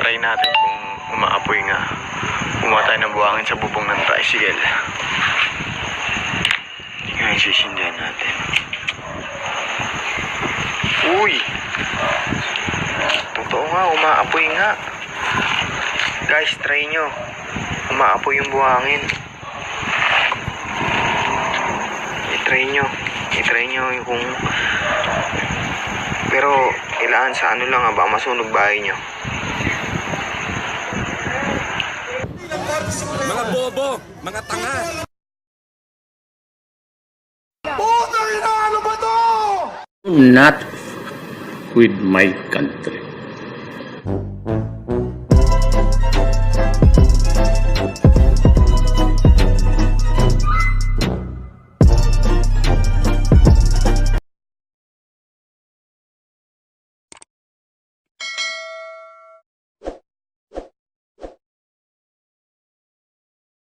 try natin kung umaapoy nga. Kumuha tayo ng buhangin sa bubong ng tricycle. Hindi nga yung sisindihan natin. Uy! Totoo nga, umaapoy nga. Guys, try nyo. Umaapoy yung buhangin. I-try nyo yung kung... Pero, kailangan sa ano lang ha, baka masunog bahay nyo. Mga bobo, mga tanga. Not with my country.